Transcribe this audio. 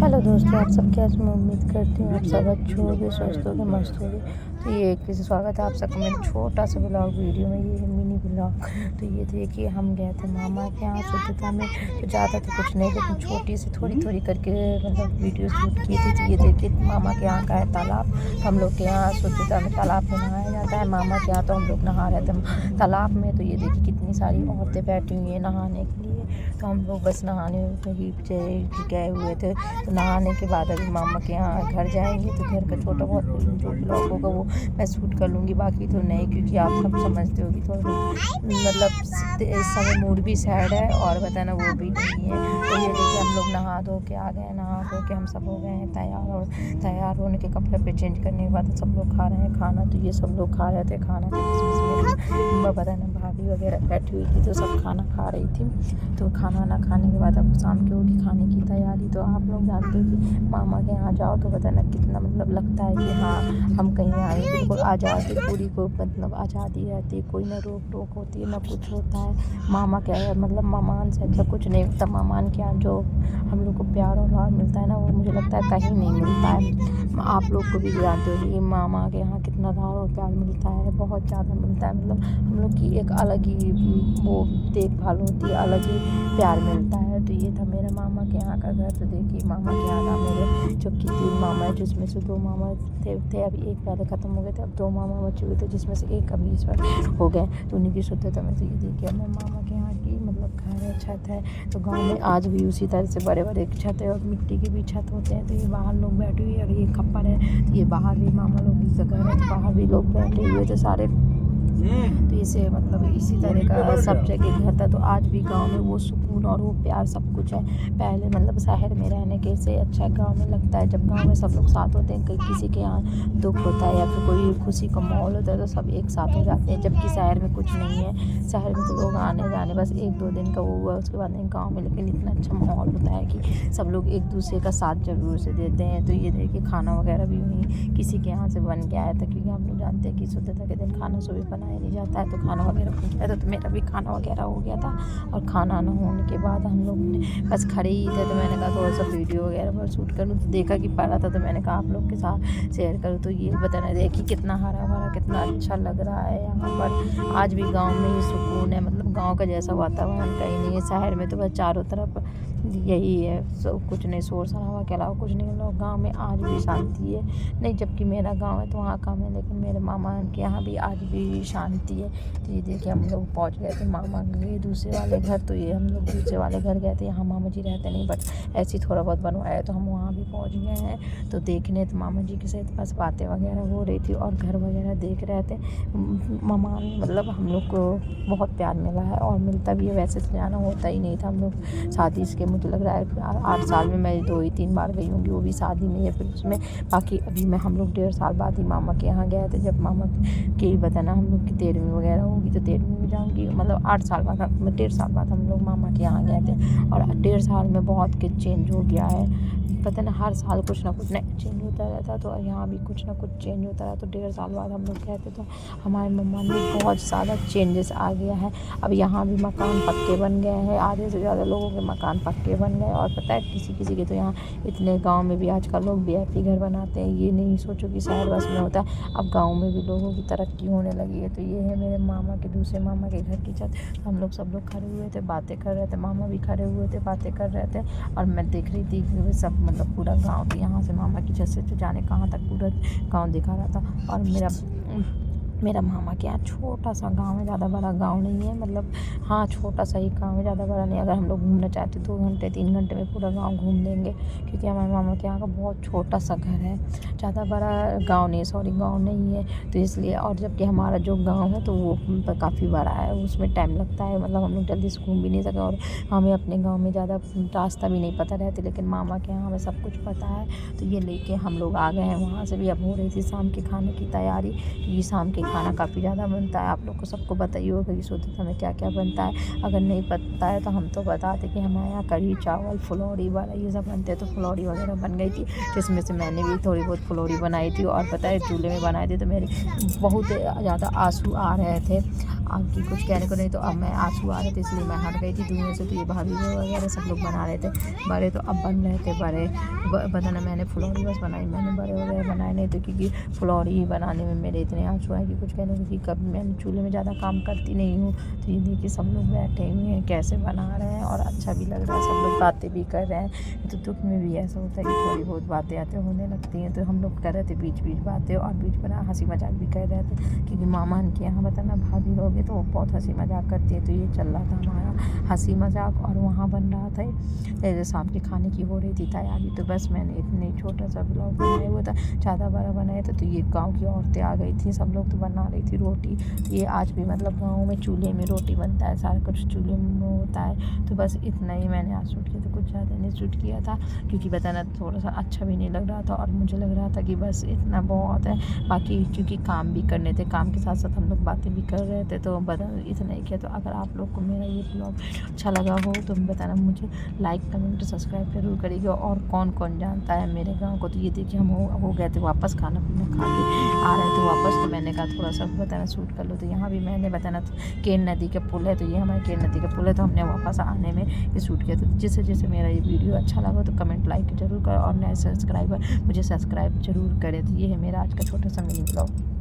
Hello दोस्तों, आप सब कैसे? मैं उम्मीद करती हूँ आप सब अच्छे होंगे, स्वस्थ होंगे, मस्त होंगे। तो ये फिर से स्वागत है आप सबका मेरे छोटा सा ब्लॉग वीडियो में। ये है मिनी ब्लॉग। तो ये देखिए, हम गए थे मामा के यहाँ शुद्धता में। तो ज़्यादा तो कुछ नहीं, लेकिन छोटी सी थोड़ी थोड़ी करके मतलब वीडियो शूट की थी। तो ये देखिए, मामा के यहाँ का है तालाब। तो हम लोग के यहाँ शुद्धता में तालाब में नहाया जाता है। मामा के यहाँ तो हम लोग नहा रहे थे तालाब में। तो ये देखिए, कितनी सारी औरतें बैठी हुई हैं नहाने के लिए। तो हम लोग बस नहाने में ही गए हुए थे। तो नहाने के बाद अभी मामा के यहाँ घर जाएंगे। तो घर का छोटा बहुत जो ब्लॉग होगा वो मैं शूट कर लूँगी, बाकी तो नहीं, क्योंकि आप सब समझते हो कि थोड़ा मतलब इस समय मूड भी सैड है और बताना वो भी नहीं है। तो ये देखिए, हम लोग नहा धो के आ गए। नहा धो के हम सब हो गए हैं तैयार, और तैयार होने के कपड़े पे चेंज करने के बाद सब लोग खा रहे हैं खाना। तो ये सब लोग खा रहे थे खाना। तो जिसमें बताना भाभी वगैरह बैठी हुई थी, तो सब खाना खा रही थी। तो खाना ना खाने के बाद अब शाम की होगी खाने की तैयारी। तो आप लोग जानते हो कि मामा के यहाँ जाओ तो बताना कितना मतलब लगता है कि हाँ हम कहीं आए, बिल्कुल आज़ादी पूरी को मतलब आज़ादी रहती है, कोई ना रोक टोक होती है ना कुछ होता है। मामा क्या है, मतलब मामान से अच्छा कुछ नहीं होता। मामान के यहाँ जो हम लोग को प्यार और लाड मिलता है ना, वो मुझे लगता है कहीं नहीं मिलता है। आप लोग को भी जानते हो कि मामा के यहाँ कितना लाड और प्यार मिलता है, बहुत ज़्यादा मिलता है। मतलब हम लोग की एक अलग ही वो देखभाल होती है, अलग ही प्यार मिलता है। तो ये था मेरे मामा के यहाँ का घर। तो देखिए, मामा के यहाँ का मेरे जो कि 3 मामा है, जिसमें से 2 मामा थे अभी एक पहले ख़त्म हो गए थे। अब 2 मामा बचे हुए थे, जिसमें से एक अभी इस बार हो गए। तो उन्हीं की शुद्धता में। तो ये देखिए, मैं मामा के यहाँ की मतलब घर है, छत है। तो गांव में आज भी उसी तरह से बड़े बड़े छत है और मिट्टी के भी छत होते हैं। तो ये बाहर लोग बैठे हुए हैं। अगर ये खप्पर है तो ये बाहर भी मामा लोग का घर है, तो बाहर भी लोग बैठे हुए थे सारे। तो इसे मतलब इसी तरह का सब जगह घर था। तो आज भी गांव में वो सुकून और वो प्यार सब कुछ है। पहले मतलब शहर में रहने के से अच्छा गांव में लगता है, जब गांव में सब लोग साथ होते हैं। किसी के यहाँ दुख होता है या फिर कोई खुशी का माहौल होता है तो सब एक साथ हो जाते हैं, जबकि शहर में कुछ नहीं है। शहर में तो लोग आने जाने बस 1-2 दिन का वो हुआ, उसके बाद नहीं। गाँव में लेकिन इतना अच्छा माहौल होता है कि सब लोग एक दूसरे का साथ जरूर से देते हैं। तो ये देखिए, खाना वगैरह भी वहीं किसी के यहाँ से बन के आया था, क्योंकि हम लोग जानते हैं कि शुद्धता के दिन खाना सुबह बनाया नहीं जाता है। तो खाना वगैरह बन गया था, तो मेरा भी खाना वगैरह हो गया था। और खाना ना होने के बाद हम लोग ने बस खड़े ही थे। तो मैंने कहा थोड़ा सा वीडियो वगैरह पर शूट करूँ। तो देखा कि पड़ा था, तो मैंने कहा आप लोग के साथ शेयर करूँ। तो ये बताना, देखिए कितना हरा भरा, कितना अच्छा लग रहा है यहाँ पर। आज भी गाँव में ही सुकून है, मतलब गाँव का जैसा वातावरण कहीं नहीं है। शहर में तो बस चारों तरफ यही है, सब कुछ नहीं, शोर शराबा के अलावा कुछ नहीं। लोग गाँव में आज भी शांति है नहीं, जबकि मेरा गांव है तो वहाँ कम है, लेकिन मेरे मामा के यहाँ भी आज भी शांति है। तो ये देखिए, हम लोग पहुँच गए थे मामा के दूसरे वाले घर। तो ये हम लोग दूसरे वाले घर गए थे। यहाँ मामा जी रहते नहीं, बट ऐसे ही थोड़ा बहुत बनवाया, तो हम वहाँ भी पहुँच गए हैं। तो देखने तो मामा जी के साथ बस बातें वगैरह हो रही थी और घर वगैरह देख रहे थे। मामा मतलब हम लोग को बहुत प्यार मिला है और मिलता भी है। वैसे तो जाना होता ही नहीं था हम लोग शादी इसके, मुझे लग रहा है 8 साल में मैं 2 ही 3 बार गई होंगी, वो भी शादी में या फिर उसमें। बाकी अभी मैं हम लोग 1.5 साल बाद ही मामा के यहाँ गए थे। जब मामा की बताना हम लोग की 13वीं वगैरह होगी तो 13वीं में जाऊँगी, मतलब 8 साल बाद, 1.5 साल बाद हम लोग मामा के यहाँ गए थे। और 1.5 साल में बहुत कुछ चेंज हो गया है। पता ना, हर साल कुछ ना कुछ नया चेंज होता रहता। तो यहाँ भी कुछ ना कुछ चेंज होता रहा। तो 1.5 साल बाद हम लोग गए थे, तो हमारे मम्मा में बहुत ज़्यादा चेंजेस आ गया है। अब यहाँ भी मकान पक्के बन गए हैं, आधे से ज़्यादा लोगों के मकान पक्के बन गए। और पता है, किसी किसी के तो यहाँ इतने गांव में भी आजकल लोग वीआईपी घर बनाते हैं। ये नहीं सोचो कि शहर बस में होता है, अब गांव में भी लोगों की तरक्की होने लगी है। तो ये है मेरे मामा के दूसरे मामा के घर की छत। हम लोग सब लोग खड़े हुए थे, बातें कर रहे थे। मामा भी खड़े हुए थे, बातें कर रहे थे। और मैं देख रही थी कि सब मतलब पूरा गाँव, तो यहाँ से मामा की छत से तो जाने कहाँ तक पूरा गाँव दिखा रहा था। और मेरा मामा के यहाँ छोटा सा गांव है, ज़्यादा बड़ा गांव नहीं है। मतलब हाँ, छोटा सा ही गांव है, ज़्यादा बड़ा नहीं। अगर हम लोग घूमना चाहते 2 घंटे 3 घंटे में पूरा गांव घूम लेंगे, क्योंकि हमारे मामा के यहाँ का बहुत छोटा सा घर है। ज़्यादा बड़ा गांव नहीं, सॉरी गांव नहीं है। तो इसलिए, और जबकि हमारा जो गांव है तो वो काफ़ी बड़ा है, उसमें टाइम लगता है। मतलब हम लोग जल्दी से घूम भी नहीं सके, और हमें अपने गाँव में ज़्यादा रास्ता भी नहीं पता रहती, लेकिन मामा के यहाँ हमें सब कुछ पता है। तो ये लेके हम लोग आ गए हैं वहाँ से भी। अब हो रही थी शाम के खाने की तैयारी, क्योंकि शाम के खाना काफ़ी ज़्यादा बनता है। आप लोग को सबको बताइए होगा कि शुद्धता में क्या क्या बनता है। अगर नहीं पता है तो हम तो बताते कि हमारे यहाँ कढ़ी चावल फुलौड़ी वाला ये सब बनते हैं। तो फुलौड़ी वगैरह बन गई थी, जिसमें से मैंने भी थोड़ी बहुत फुलौड़ी बनाई थी। और पता है चूल्हे में बनाए थे तो मेरे बहुत ज़्यादा आंसू आ रहे थे, आपकी कुछ कहने को नहीं। तो अब मैं आंसू आ रहे थे इसलिए मैं हट गई थी धुएँ से। तो ये भाभी वगैरह सब लोग बना रहे थे बड़े, तो अब बन रहे थे बड़े। बताना मैंने फुलौड़ी बस बनाई, मैंने बड़े वगैरह बनाए नहीं थे, क्योंकि फुलौड़ी ही बनाने में मेरे इतने आंसू आए कि कुछ कहने को। कि कभी मैंने चूल्हे में ज़्यादा काम करती नहीं हूँ। तो ये देखिए सब लोग बैठे हुए हैं कैसे बना रहे हैं, और अच्छा भी लग रहा है, सब लोग बातें भी कर रहे हैं। तो दुख में भी ऐसा होता है कि थोड़ी बहुत बातें आते होने लगती हैं। तो हम लोग कर रहे थे बीच बीच बातें, और बीच में हंसी मजाक भी कर रहे थे, क्योंकि मामा के यहाँ बताना भाभी लोग तो बहुत हंसी मजाक करती है। तो ये चल रहा था हमारा हंसी मजाक, और वहाँ बन रहा था शाम के खाने की हो रही थी तैयारी। तो बस मैंने इतने छोटा सा ब्लॉग बनाया हुआ था, ज़्यादा बड़ा बनाया था। तो ये गांव की औरतें आ गई थी, सब लोग तो बना रही थी रोटी। तो ये आज भी मतलब गाँव में चूल्हे में रोटी बनता है, सारा कुछ चूल्हे में होता है। तो बस इतना ही मैंने आज शूट किया, तो कुछ ज़्यादा नहीं शूट किया था, क्योंकि बताना थोड़ा सा अच्छा भी नहीं लग रहा था, और मुझे लग रहा था कि बस इतना बहुत है। बाकी क्योंकि काम भी करने थे, काम के साथ साथ हम लोग बातें भी कर रहे थे, तो बता इतना ही किया। तो अगर आप लोग को मेरा ये ब्लॉग अच्छा लगा हो तो बताना मुझे, लाइक कमेंट सब्सक्राइब जरूर करिएगा। और कौन कौन जानता है मेरे गांव को। तो ये देखिए हम हो गए थे वापस, खाना पीना खा के आ रहे थे वापस। तो मैंने कहा थोड़ा सा बताना शूट कर लो। तो यहाँ भी मैंने बताना केन नदी का पुल है, तो ये हमारे केन नदी का पुल है। तो हमने वापस आने में ये शूट किया। तो जिससे मेरा ये वीडियो अच्छा लगा तो कमेंट लाइक जरूर करें, और नए सब्सक्राइबर मुझे सब्सक्राइब जरूर करें। तो ये है मेरा आज का छोटा सा मिनी ब्लॉग।